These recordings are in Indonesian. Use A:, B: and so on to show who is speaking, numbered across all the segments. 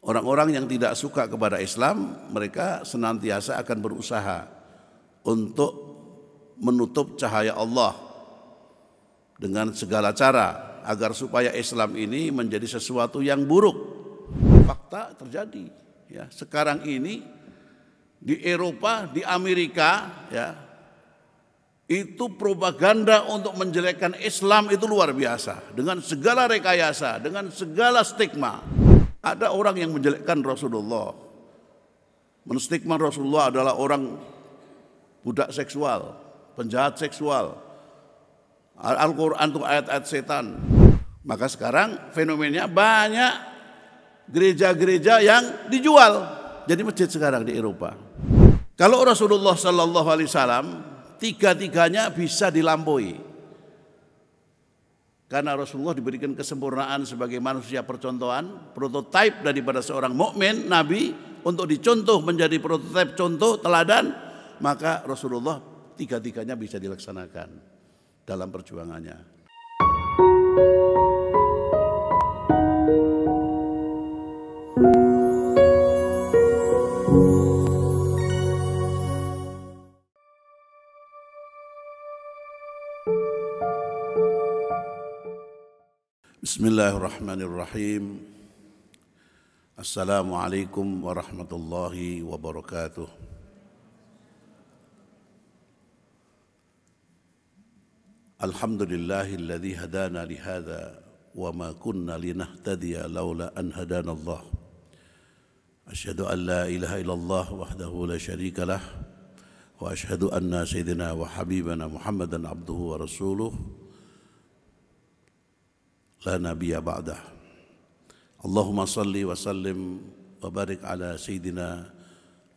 A: Orang-orang yang tidak suka kepada Islam, mereka senantiasa akan berusaha untuk menutup cahaya Allah dengan segala cara agar supaya Islam ini menjadi sesuatu yang buruk. Fakta terjadi ya. Sekarang ini di Eropa, di Amerika ya, itu propaganda untuk menjelekkan Islam itu luar biasa, dengan segala rekayasa, dengan segala stigma. Ada orang yang menjelekkan Rasulullah, menstigma Rasulullah adalah orang budak seksual, penjahat seksual. Al-Quran itu ayat-ayat setan. Maka sekarang fenomenanya banyak gereja-gereja yang dijual jadi masjid sekarang di Eropa. Kalau Rasulullah Sallallahu Alaihi Wasallam tiga-tiganya bisa dilampaui, karena Rasulullah diberikan kesempurnaan sebagai manusia percontohan, prototipe daripada seorang mukmin, nabi, untuk dicontoh menjadi prototipe, contoh, teladan. Maka Rasulullah tiga-tiganya bisa dilaksanakan dalam perjuangannya. Bismillahirrahmanirrahim. Assalamualaikum warahmatullahi wabarakatuh. Alhamdulillahilladzi hadana lihadza wa ma kunna linahtadiya laula an hadana Allah. Asyhadu an la ilaha illallah wahdahu la syarika lah wa asyhadu anna sayyidina wa habibana Muhammadan abduhu wa rasuluh la nabiyya ba'dah. Allahumma salli wa sallim wa barik ala sayyidina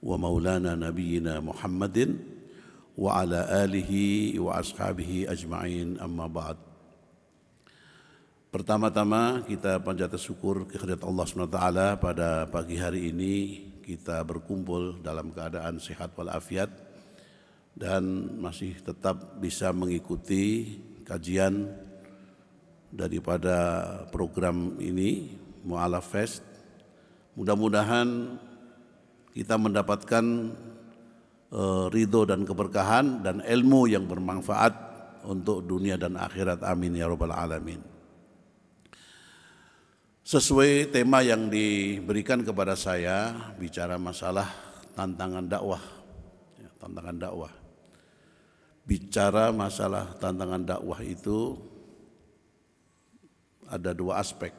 A: wa maulana nabiyyina Muhammadin wa ala alihi wa ashabihi ajma'in, amma ba'd. Pertama-tama kita panjat syukur kehadirat Allah SWT pada pagi hari ini kita berkumpul dalam keadaan sehat walafiat dan masih tetap bisa mengikuti kajian daripada program ini, Mu'alaf Fest. Mudah-mudahan kita mendapatkan ridho dan keberkahan dan ilmu yang bermanfaat untuk dunia dan akhirat. Amin ya rabbal alamin. Sesuai tema yang diberikan kepada saya, bicara masalah tantangan dakwah. Tantangan dakwah. Bicara masalah tantangan dakwah itu ada dua aspek,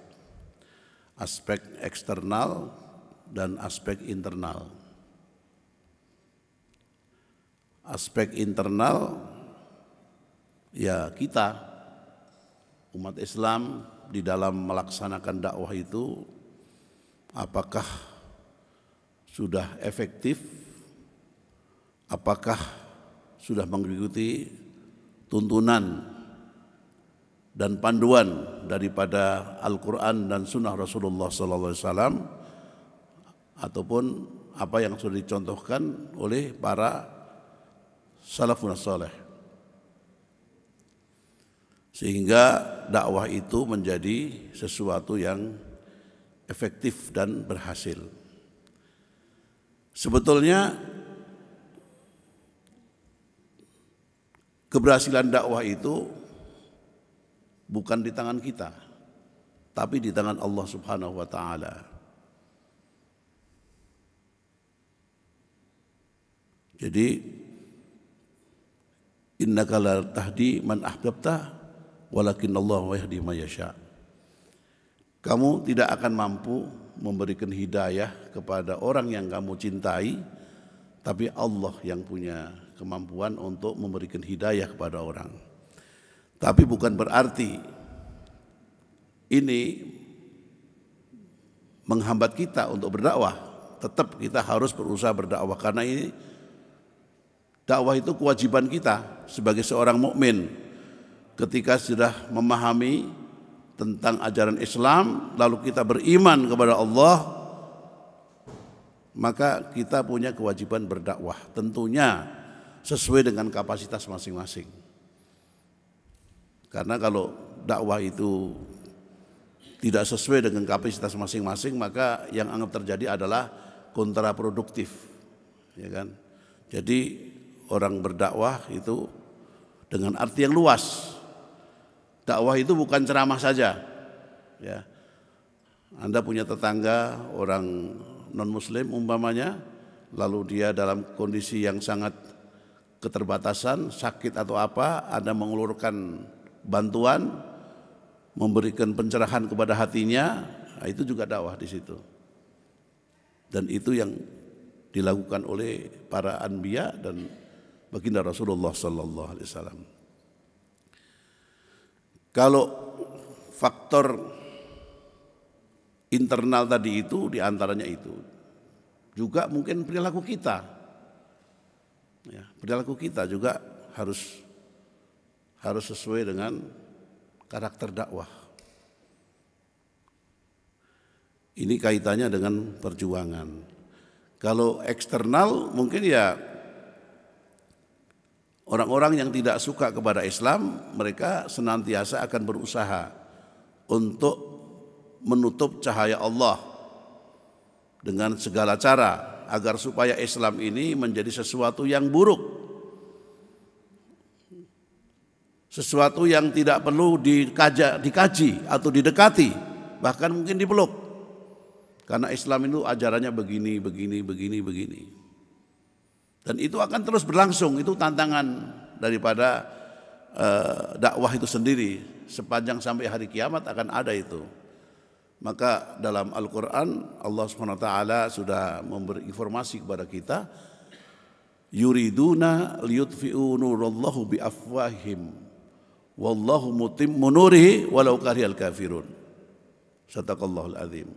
A: aspek eksternal dan aspek internal. Aspek internal ya kita umat Islam di dalam melaksanakan dakwah itu apakah sudah efektif, apakah sudah mengikuti tuntunan dan panduan daripada Al-Quran dan Sunnah Rasulullah SAW, ataupun apa yang sudah dicontohkan oleh para salafun saleh, sehingga dakwah itu menjadi sesuatu yang efektif dan berhasil. Sebetulnya keberhasilan dakwah itu bukan di tangan kita, tapi di tangan Allah Subhanahu wa taala. Jadi innaka la tahdi man ahbabta walakinallahu yahdi man yasha. Kamu tidak akan mampu memberikan hidayah kepada orang yang kamu cintai, tapi Allah yang punya kemampuan untuk memberikan hidayah kepada orang. Tapi bukan berarti ini menghambat kita untuk berdakwah. Tetap kita harus berusaha berdakwah, karena ini dakwah itu kewajiban kita sebagai seorang mukmin. Ketika sudah memahami tentang ajaran Islam, lalu kita beriman kepada Allah, maka kita punya kewajiban berdakwah, tentunya sesuai dengan kapasitas masing-masing. Karena kalau dakwah itu tidak sesuai dengan kapasitas masing-masing, maka yang anggap terjadi adalah kontraproduktif, ya kan? Jadi orang berdakwah itu dengan arti yang luas. Dakwah itu bukan ceramah saja, ya. Anda punya tetangga orang non-muslim umpamanya, lalu dia dalam kondisi yang sangat keterbatasan, sakit atau apa, Anda mengulurkan bantuan, memberikan pencerahan kepada hatinya, nah itu juga dakwah di situ. Dan itu yang dilakukan oleh para anbiya dan baginda Rasulullah sallallahu alaihi wasallam. Kalau faktor internal tadi itu, diantaranya itu juga mungkin perilaku kita, ya, perilaku kita juga harus sesuai dengan karakter dakwah. Ini kaitannya dengan perjuangan. Kalau eksternal mungkin ya orang-orang yang tidak suka kepada Islam, mereka senantiasa akan berusaha untuk menutup cahaya Allah dengan segala cara agar supaya Islam ini menjadi sesuatu yang buruk, sesuatu yang tidak perlu dikaji atau didekati, bahkan mungkin dipeluk, karena Islam itu ajarannya begini. Dan itu akan terus berlangsung. Itu tantangan daripada dakwah itu sendiri, sepanjang sampai hari kiamat akan ada itu. Maka dalam Al-Quran Allah SWT sudah memberi informasi kepada kita, yuriduna liyutfi'u nurallahu biafwahim wallahu mutimmu nurihi walau karihal kafirun. Sadaqallahul azim.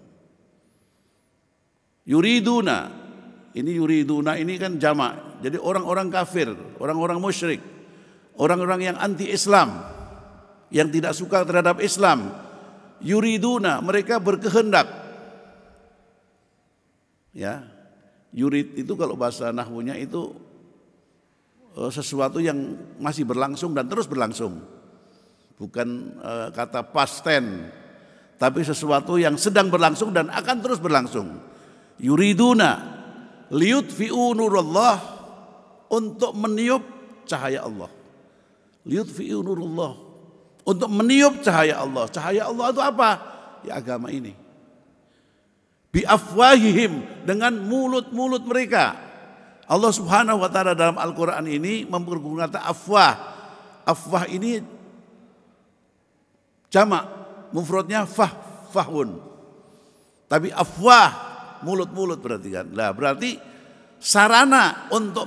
A: Yuriduna, ini kan jamak. Jadi orang-orang kafir, orang-orang musyrik, orang-orang yang anti-Islam, yang tidak suka terhadap Islam, yuriduna, mereka berkehendak. Ya, yurid itu kalau bahasa nahwunya itu sesuatu yang masih berlangsung dan terus berlangsung. Bukan kata past tense, tapi sesuatu yang sedang berlangsung dan akan terus berlangsung. Yuriduna liyutfi'u nurallah, untuk meniup cahaya Allah. Liyutfi'u nurallah, untuk meniup cahaya Allah. Cahaya Allah itu apa? Ya agama ini. Biafwahihim, dengan mulut-mulut mereka. Allah Subhanahu wa taala dalam Al-Qur'an ini menggunakan kata afwah. Afwah ini jamak, mufradnya fahun. Tapi afwah, mulut-mulut berarti kan. Lah berarti sarana untuk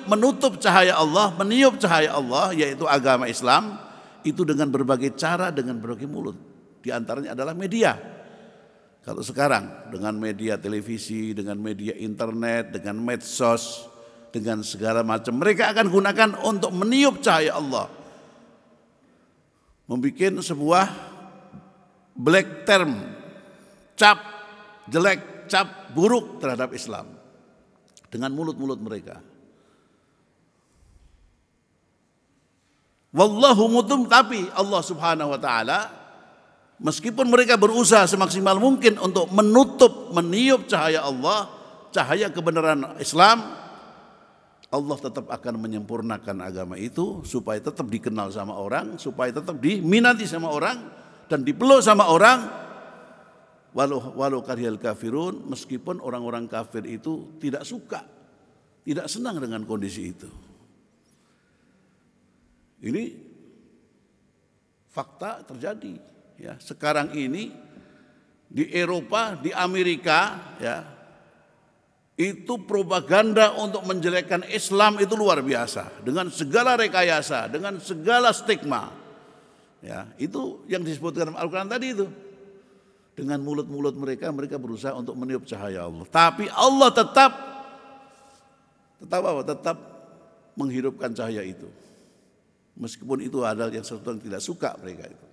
A: menutup cahaya Allah, meniup cahaya Allah, yaitu agama Islam, itu dengan berbagai cara, dengan berbagai mulut. Di antaranya adalah media. Kalau sekarang dengan media televisi, dengan media internet, dengan medsos, dengan segala macam, mereka akan gunakan untuk meniup cahaya Allah. Membikin sebuah black term, cap jelek, cap buruk terhadap Islam dengan mulut-mulut mereka. Wallahu mutum, tapi Allah Subhanahu wa taala meskipun mereka berusaha semaksimal mungkin untuk meniup cahaya Allah, cahaya kebenaran Islam, Allah tetap akan menyempurnakan agama itu supaya tetap dikenal sama orang, supaya tetap diminati sama orang dan dipeluk sama orang. Walau karihal kafirun, meskipun orang-orang kafir itu tidak suka, tidak senang dengan kondisi itu. Ini fakta terjadi, ya. Sekarang ini di Eropa, di Amerika, ya, itu propaganda untuk menjelekkan Islam itu luar biasa, dengan segala rekayasa, dengan segala stigma, ya. Itu yang disebutkan dalam Al-Quran tadi itu. Dengan mulut-mulut mereka berusaha untuk meniup cahaya Allah. Tapi Allah tetap menghidupkan cahaya itu. Meskipun itu adalah yang sesuatu yang tidak suka mereka itu.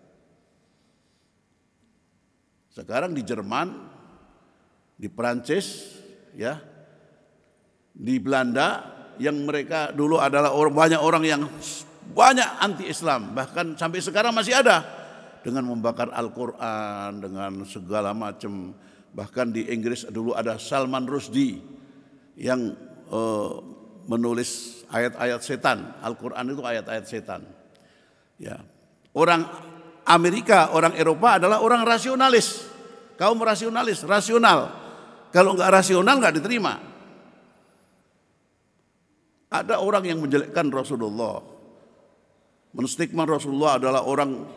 A: Sekarang di Jerman, di Perancis, ya, di Belanda, yang mereka dulu adalah banyak orang yang banyak anti-Islam, bahkan sampai sekarang masih ada dengan membakar Al-Quran, dengan segala macam. Bahkan di Inggris dulu ada Salman Rushdie yang menulis ayat-ayat setan. Al-Quran itu ayat-ayat setan. Ya. Orang Amerika, orang Eropa adalah orang rasionalis, kaum rasionalis, rasional. Kalau nggak rasional nggak diterima. Ada orang yang menjelekkan Rasulullah, menstigma Rasulullah adalah orang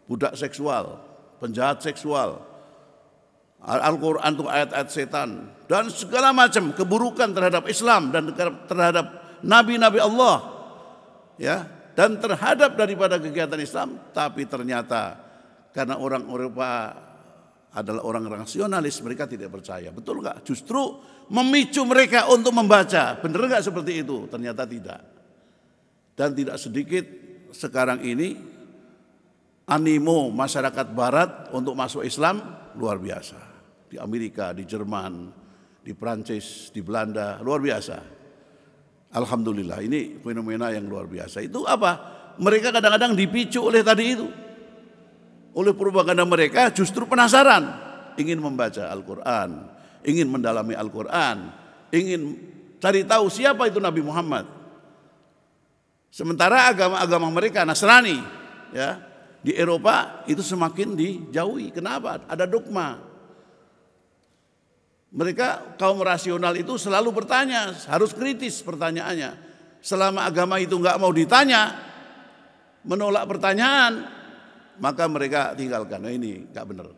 A: budak seksual, penjahat seksual. Al-Quran itu ayat-ayat setan dan segala macam keburukan terhadap Islam dan terhadap nabi-nabi Allah, ya, dan terhadap daripada kegiatan Islam. Tapi ternyata karena orang Eropa adalah orang rasionalis, mereka tidak percaya. Betul nggak? Justru memicu mereka untuk membaca. Benar nggak seperti itu? Ternyata tidak. Dan tidak sedikit sekarang ini animo masyarakat Barat untuk masuk Islam luar biasa. Di Amerika, di Jerman, di Prancis, di Belanda, luar biasa. Alhamdulillah, ini fenomena yang luar biasa. Itu apa? Mereka kadang-kadang dipicu oleh tadi itu. Oleh propaganda mereka justru penasaran, ingin membaca Al-Quran, ingin mendalami Al-Quran, ingin cari tahu siapa itu Nabi Muhammad. Sementara agama-agama mereka Nasrani, ya, di Eropa itu semakin dijauhi. Kenapa? Ada dogma. Mereka kaum rasional itu selalu bertanya, harus kritis pertanyaannya. Selama agama itu nggak mau ditanya, menolak pertanyaan, maka mereka tinggalkan. Nah, ini nggak benar.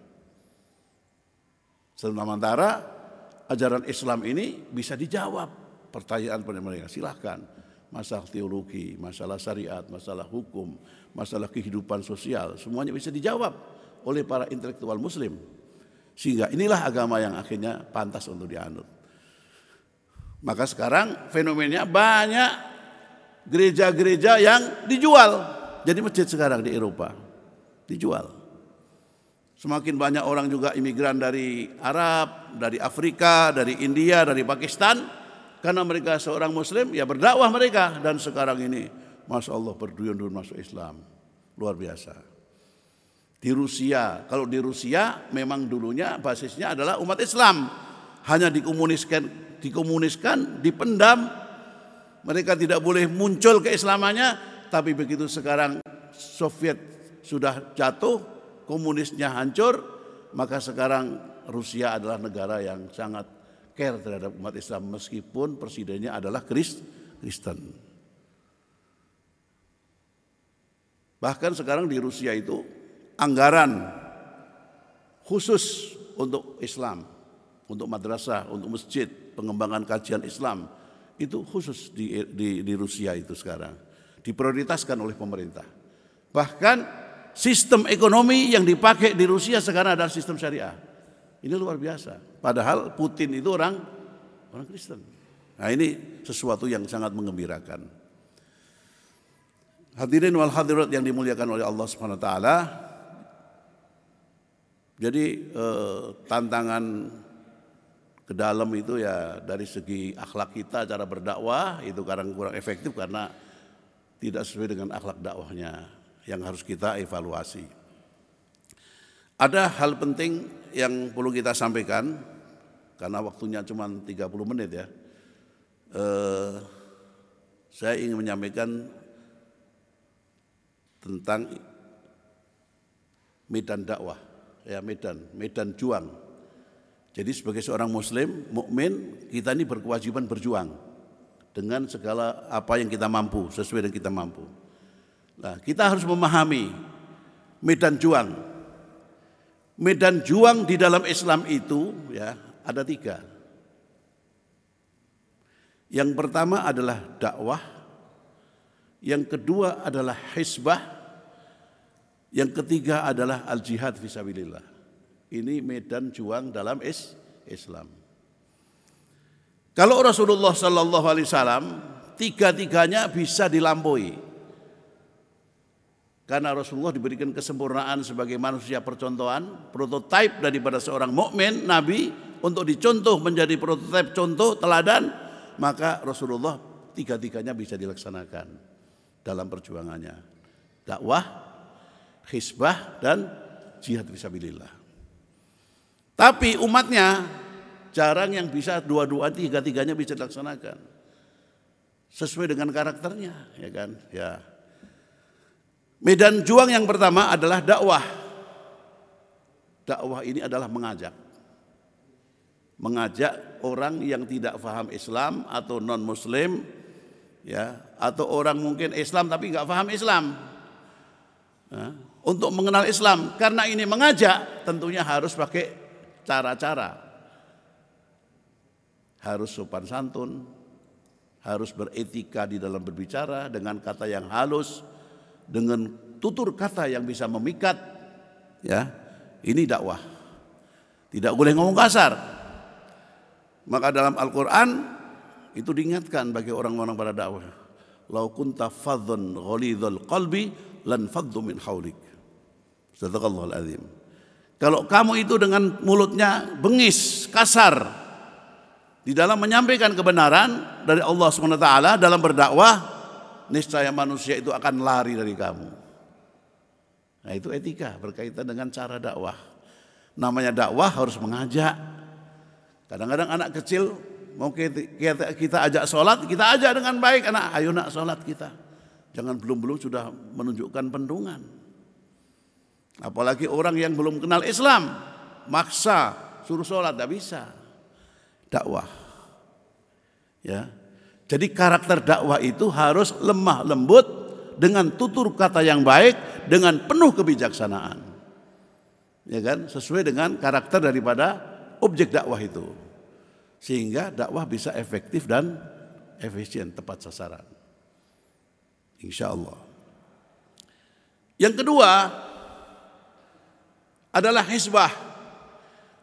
A: Sementara ajaran Islam ini bisa dijawab pertanyaan pada mereka. Silahkan, masalah teologi, masalah syariat, masalah hukum, masalah kehidupan sosial, semuanya bisa dijawab oleh para intelektual Muslim. Sehingga inilah agama yang akhirnya pantas untuk dianut. Maka sekarang fenomenanya banyak gereja-gereja yang dijual. Jadi masjid sekarang di Eropa dijual. Semakin banyak orang juga imigran dari Arab, dari Afrika, dari India, dari Pakistan. Karena mereka seorang Muslim, ya berdakwah mereka. Dan sekarang ini, Masya Allah, berduyun-duyun masuk Islam. Luar biasa. Di Rusia, kalau di Rusia memang dulunya basisnya adalah umat Islam. Hanya dikomuniskan, dipendam. Mereka tidak boleh muncul keislamannya. Tapi begitu sekarang Soviet sudah jatuh, komunisnya hancur, maka sekarang Rusia adalah negara yang sangat care terhadap umat Islam meskipun presidennya adalah Kristen. Bahkan sekarang di Rusia itu anggaran khusus untuk Islam, untuk madrasah, untuk masjid, pengembangan kajian Islam itu khusus di Rusia itu sekarang diprioritaskan oleh pemerintah. Bahkan sistem ekonomi yang dipakai di Rusia sekarang adalah sistem syariah. Ini luar biasa. Padahal Putin itu orang Kristen. Nah, ini sesuatu yang sangat menggembirakan. Hadirin wal hadirat yang dimuliakan oleh Allah Subhanahu wa taala. Jadi tantangan ke dalam itu ya dari segi akhlak kita, cara berdakwah itu kadang kurang efektif karena tidak sesuai dengan akhlak dakwahnya yang harus kita evaluasi. Ada hal penting yang perlu kita sampaikan karena waktunya cuma 30 menit ya. Saya ingin menyampaikan tentang medan dakwah. Ya, medan juang. Jadi sebagai seorang muslim, mukmin, kita ini berkewajiban berjuang dengan segala apa yang kita mampu, sesuai dengan kita mampu. Nah, kita harus memahami medan juang. Medan juang di dalam Islam itu ya ada 3. Yang pertama adalah dakwah, yang kedua adalah hizbah, yang ketiga adalah al-jihad fisabilillah. Ini medan juang dalam Islam. Kalau Rasulullah Sallallahu Alaihi Wasallam 3-tiganya bisa dilampaui. Karena Rasulullah diberikan kesempurnaan sebagai manusia percontohan, prototipe daripada seorang mukmin, nabi, untuk dicontoh menjadi prototipe contoh teladan, maka Rasulullah 3-tiganya bisa dilaksanakan dalam perjuangannya. Dakwah, hizbah dan jihad fisabilillah. Tapi umatnya jarang yang bisa dua-dua, tiga-tiganya bisa dilaksanakan sesuai dengan karakternya, ya kan? Ya. Medan juang yang pertama adalah dakwah. Dakwah ini adalah mengajak orang yang tidak paham Islam atau non Muslim, ya, atau orang mungkin Islam tapi nggak paham Islam, ya, untuk mengenal Islam. Karena ini mengajak, tentunya harus pakai cara-cara, harus sopan santun, harus beretika di dalam berbicara dengan kata yang halus, dengan tutur kata yang bisa memikat, ya. Ini dakwah. Tidak boleh ngomong kasar. Maka dalam Al-Quran itu diingatkan bagi orang-orang pada dakwah. Lau kunta fadhan ghalidhal qalbi lan faddu min haulik. Sadaqallahul azim. Kalau kamu itu dengan mulutnya bengis, kasar di dalam menyampaikan kebenaran dari Allah SWT dalam berdakwah, niscaya manusia itu akan lari dari kamu. Nah, itu etika berkaitan dengan cara dakwah. Namanya dakwah harus mengajak. Kadang-kadang anak kecil mau kita ajak sholat, kita ajak dengan baik, anak, ayo nak sholat kita. Jangan belum sudah menunjukkan pendungan. Apalagi orang yang belum kenal Islam, maksa suruh sholat, tidak bisa. Dakwah, ya. Jadi karakter dakwah itu harus lemah lembut dengan tutur kata yang baik, dengan penuh kebijaksanaan, ya kan? Sesuai dengan karakter daripada objek dakwah itu, sehingga dakwah bisa efektif dan efisien, tepat sasaran, insya Allah. Yang kedua adalah hizbah.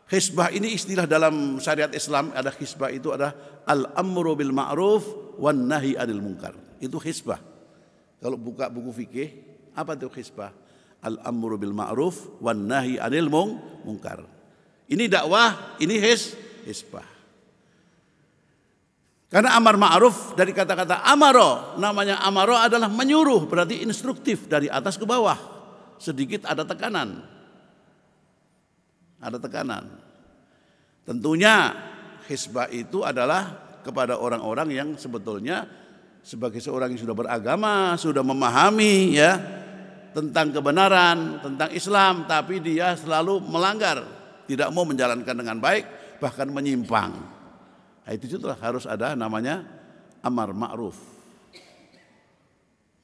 A: Hizbah ini istilah dalam syariat Islam. Ada hizbah itu ada al-amru bil ma'ruf wan nahi anil munkar. Itu hizbah. Kalau buka buku fikih, apa itu hizbah? Al-amru bil ma'ruf wan nahi anil munkar. Ini dakwah, ini hizbah. Karena amar ma'ruf dari kata-kata amaro, namanya amaro adalah menyuruh, berarti instruktif dari atas ke bawah. Sedikit ada tekanan. Ada tekanan. Tentunya hizbah itu adalah kepada orang-orang yang sebetulnya sebagai seorang yang sudah beragama, sudah memahami, ya, tentang kebenaran, tentang Islam, tapi dia selalu melanggar, tidak mau menjalankan dengan baik, bahkan menyimpang. Nah, itu juga harus ada namanya amar ma'ruf.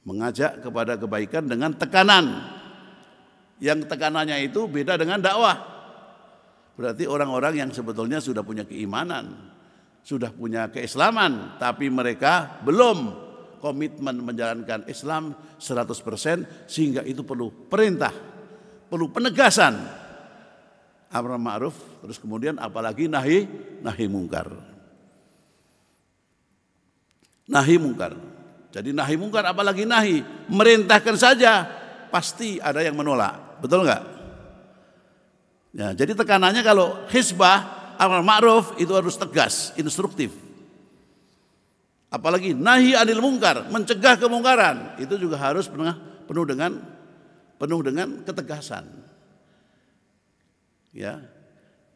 A: Mengajak kepada kebaikan dengan tekanan. Yang tekanannya itu beda dengan dakwah. Berarti orang-orang yang sebetulnya sudah punya keimanan, sudah punya keislaman, tapi mereka belum komitmen menjalankan Islam 100%, sehingga itu perlu perintah, perlu penegasan. Amar ma'ruf, terus kemudian apalagi nahi mungkar. Nahi mungkar. Jadi nahi mungkar apalagi nahi, merintahkan saja pasti ada yang menolak. Betul enggak? Ya, jadi tekanannya kalau hizbah, amar ma'ruf itu harus tegas, instruktif. Apalagi nahi anil mungkar, mencegah kemungkaran, itu juga harus penuh dengan ketegasan. Ya,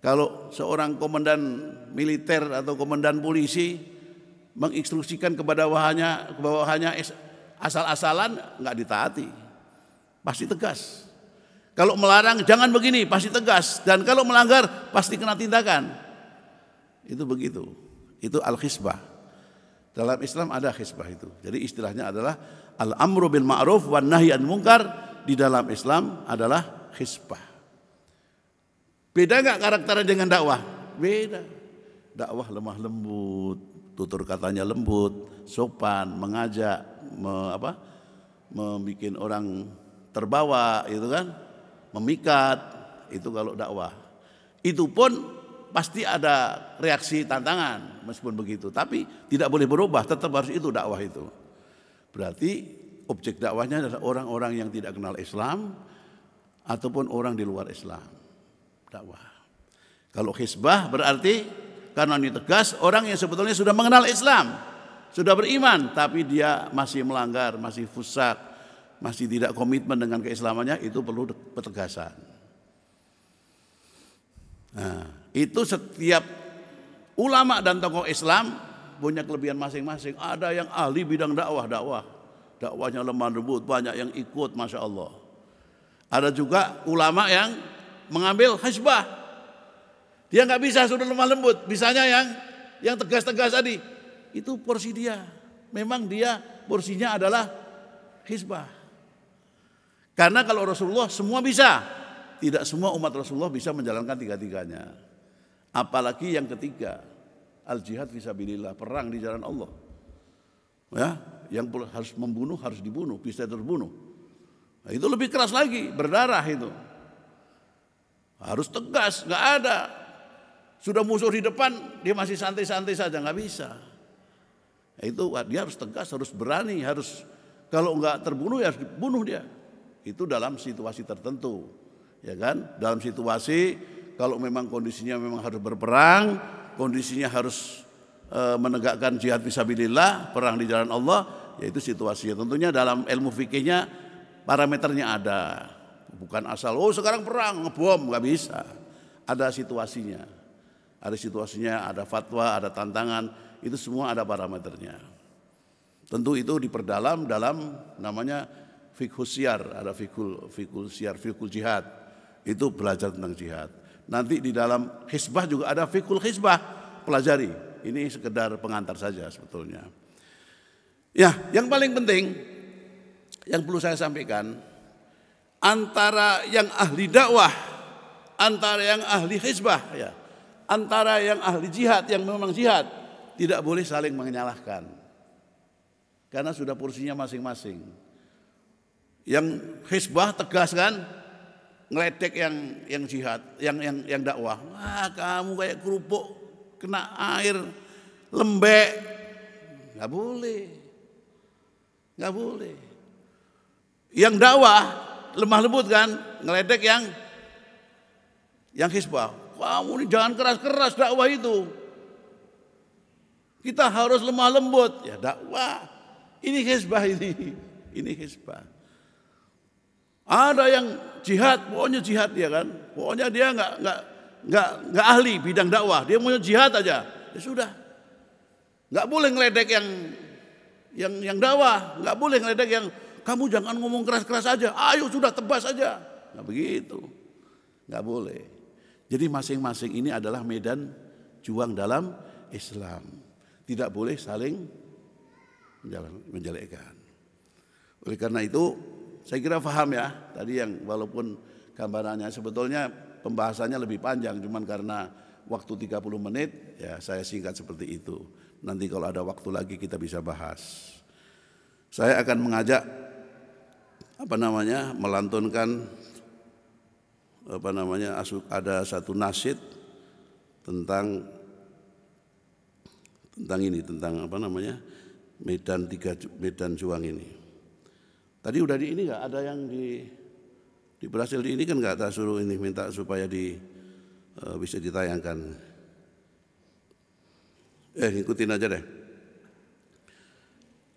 A: kalau seorang komandan militer atau komandan polisi menginstruksikan kepada bawahannya asal-asalan, nggak ditaati, pasti tegas. Kalau melarang jangan begini, pasti tegas. Dan kalau melanggar pasti kena tindakan. Itu begitu. Itu al-hizbah. Dalam Islam ada hizbah itu. Jadi istilahnya adalah al-amru bil ma'ruf wan nahyi anil munkar. Di dalam Islam adalah hizbah. Beda enggak karakternya dengan dakwah? Beda. Dakwah lemah lembut, tutur katanya lembut, sopan, mengajak, membikin orang terbawa, itu kan, memikat. Itu kalau dakwah. Itu pun pasti ada reaksi tantangan meskipun begitu, tapi tidak boleh berubah, tetap harus itu dakwah itu. Berarti objek dakwahnya adalah orang-orang yang tidak kenal Islam ataupun orang di luar Islam. Dakwah. Kalau hizbah berarti karena ini tegas, orang yang sebetulnya sudah mengenal Islam, sudah beriman, tapi dia masih melanggar, masih fusak, masih tidak komitmen dengan keislamannya, itu perlu petegasan. Nah, itu setiap ulama dan tokoh Islam punya kelebihan masing-masing. Ada yang ahli bidang dakwahnya lemah lembut, banyak yang ikut, masya Allah. Ada juga ulama yang mengambil hizbah, dia nggak bisa sudah lemah lembut, bisanya yang tegas-tegas tadi. Itu porsi dia. Memang dia porsinya adalah hizbah. Karena kalau Rasulullah semua bisa, tidak semua umat Rasulullah bisa menjalankan tiga-tiganya. Apalagi yang ketiga, al-jihad fisabilillah, perang di jalan Allah. Ya, yang harus membunuh harus dibunuh, bisa terbunuh. Nah, itu lebih keras lagi, berdarah itu. Harus tegas, nggak ada. Sudah musuh di depan, dia masih santai-santai saja, nggak bisa. Itu dia harus tegas, harus berani, harus kalau nggak terbunuh ya harus dibunuh dia. Itu dalam situasi tertentu, ya kan? Dalam situasi kalau memang kondisinya memang harus berperang, kondisinya harus menegakkan jihad fisabilillah, perang di jalan Allah, yaitu situasinya. Tentunya dalam ilmu fikihnya parameternya ada, bukan asal sekarang perang ngebom, nggak bisa. Ada situasinya. Ada situasinya, ada fatwa, ada tantangan, itu semua ada parameternya. Tentu itu diperdalam dalam namanya fiqhus siyar, ada fiqhul siyar, fiqhul jihad. Itu belajar tentang jihad. Nanti di dalam hizbah juga ada fiqhul hizbah, pelajari. Ini sekedar pengantar saja sebetulnya. Ya, yang paling penting yang perlu saya sampaikan, antara yang ahli dakwah, antara yang ahli hizbah, ya, antara yang ahli jihad, yang memang jihad, tidak boleh saling menyalahkan. Karena sudah porsinya masing-masing. Yang hizbah tegas kan, ngeledek yang jihad, yang dakwah. Wah, kamu kayak kerupuk kena air lembek. Nggak boleh. Nggak boleh. Yang dakwah lemah lembut kan, ngeledek yang hizbah. Kamu ini jangan keras-keras dakwah itu. Kita harus lemah lembut. Ya dakwah. Ini hizbah ini. Ini hizbah. Ada yang jihad, pokoknya jihad dia kan. Pokoknya dia nggak ahli bidang dakwah. Dia mau jihad aja. Ya sudah. Nggak boleh ngeledek yang dakwah. Nggak boleh ngeledek yang kamu jangan ngomong keras-keras aja. Ayo sudah tebas aja. Nggak begitu. Nggak boleh. Jadi masing-masing ini adalah medan juang dalam Islam. Tidak boleh saling menjelekkan. Oleh karena itu saya kira paham ya. Tadi yang walaupun gambarannya sebetulnya pembahasannya lebih panjang. Cuman karena waktu 30 menit ya saya singkat seperti itu. Nanti kalau ada waktu lagi kita bisa bahas. Saya akan mengajak melantunkan ada satu nasyid tentang medan juang ini. Tadi udah di ini nggak ada yang di Brasil di ini kan nggak tak suruh ini minta supaya bisa ditayangkan. Ikutin aja deh.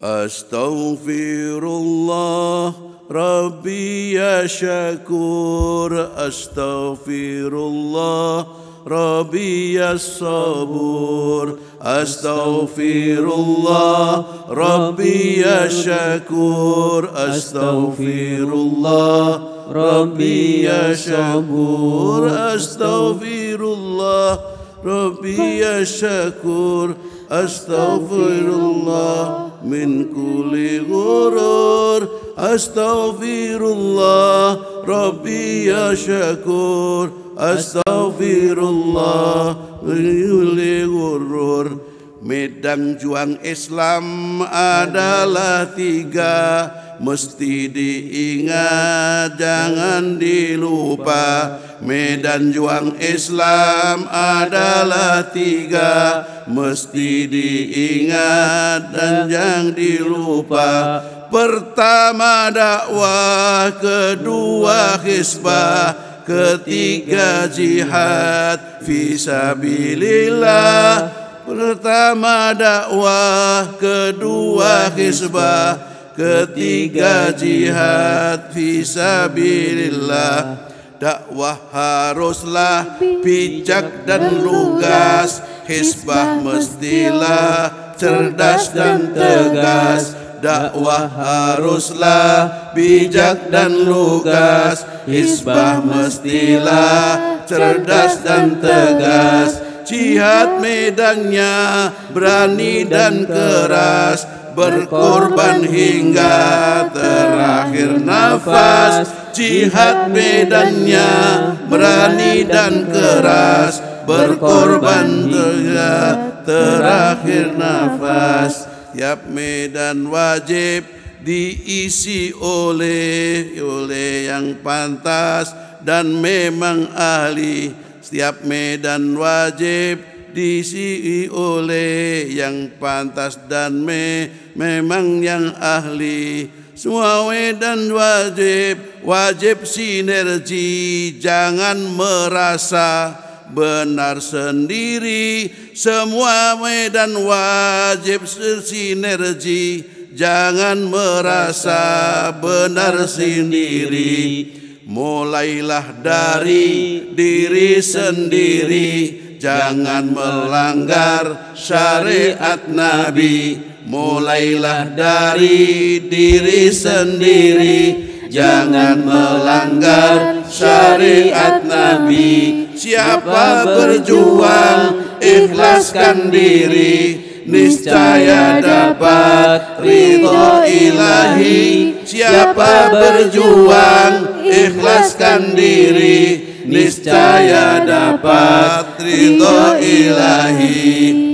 A: Astaghfirullah Rabbi ya syakur, astaghfirullah Rabbi ya sabur, astaghfirullah Rabbi ya syakur, astaghfirullah Rabbi ya sabur, astaghfirullah Rabbi ya syakur, astaghfirullah min kulli ghurur, astaghfirullah Rabbi ya syakur, astaghfirullah min kulli ghurur. Medan juang Islam adalah 3, mesti diingat jangan dilupa. Medan juang Islam adalah 3, mesti diingat dan jangan dilupa. Pertama dakwah, kedua hizbah, ketiga jihad fisabilillah. Pertama dakwah, kedua hizbah, ketiga jihad fisabilillah. Dakwah haruslah bijak dan lugas, hisbah mestilah cerdas dan tegas. Dakwah haruslah bijak dan lugas, hisbah mestilah cerdas dan tegas. Jihad medannya berani dan keras, berkorban hingga terakhir nafas. Jihad medannya berani dan keras, berkorban hingga terakhir nafas. Tiap medan wajib diisi oleh yang pantas dan memang ahli. Setiap medan wajib diisi oleh yang pantas dan memang yang ahli. Semua medan wajib sinergi, jangan merasa benar sendiri. Semua medan wajib sinergi, jangan merasa benar sendiri. Mulailah dari diri sendiri, jangan melanggar syariat Nabi. Mulailah dari diri sendiri, jangan melanggar syariat Nabi. Siapa berjuang ikhlaskan diri, niscaya dapat ridho ilahi. Siapa berjuang ikhlaskan diri, niscaya dapat ridho ilahi.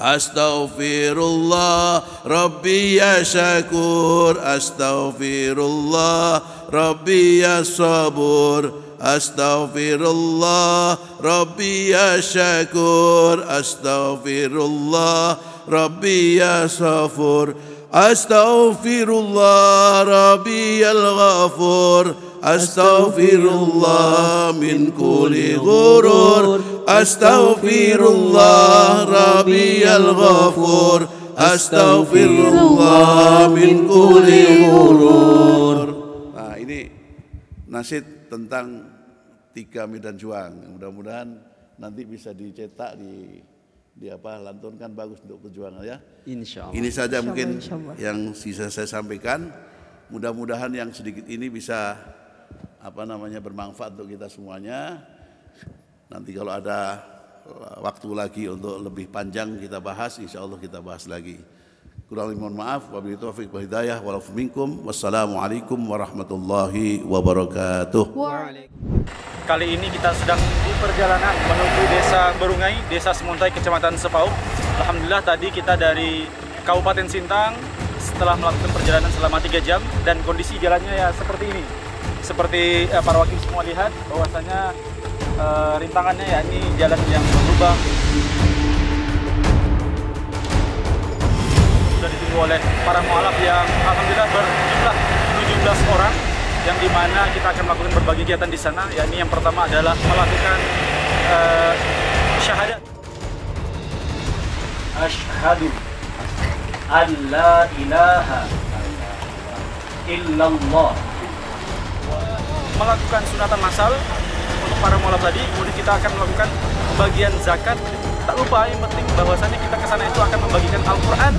A: Astaghfirullah Rabbi ya syakur, astaghfirullah Rabbi ya sabur, astaghfirullah Rabbi ya syakur, astaghfirullah Rabbi ya safur, astaghfirullah Rabbi al ghafur, astaghfirullah min kulli ghurur, astaghfirullah Rabbiyal Ghafur, astaghfirullah min kulli ghurur. Nah, ini nasyid tentang 3 medan juang. Mudah-mudahan nanti bisa dicetak di lantunkan bagus untuk perjuangan ya. Insyaallah. Ini saja mungkin yang bisa saya sampaikan. Mudah-mudahan yang sedikit ini bisa bermanfaat untuk kita semuanya. Nanti kalau ada waktu lagi untuk lebih panjang kita bahas, insya Allah kita bahas lagi. Kurang lebih mohon maaf. Wabillahi taufiq wal hidayah. Wa'alaikum minkum. Wassalamualaikum warahmatullahi wabarakatuh.
B: Kali ini kita sedang di perjalanan menuju Desa Berungai, Desa Semuntai, Kecamatan Sepau. Alhamdulillah tadi kita dari Kabupaten Sintang setelah melakukan perjalanan selama 3 jam dan kondisi jalannya ya seperti ini. Seperti para wakil semua lihat bahwasanya rintangannya ya ini jalan yang berlubang. Sudah ditunggu oleh para mualaf yang alhamdulillah berjumlah 17 orang, yang dimana kita akan melakukan berbagai kegiatan di sana. Yakni yang pertama adalah melakukan syahadat. Asyhadu an la ilaha illallah. Melakukan sunatan massal untuk para mualaf tadi, kemudian kita akan melakukan pembagian zakat. Tak lupa yang penting bahwasannya kita ke sana itu akan membagikan Al-Quran,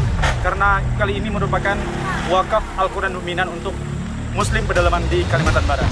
B: karena kali ini merupakan wakaf Al-Quran dominan untuk Muslim pedalaman di Kalimantan Barat.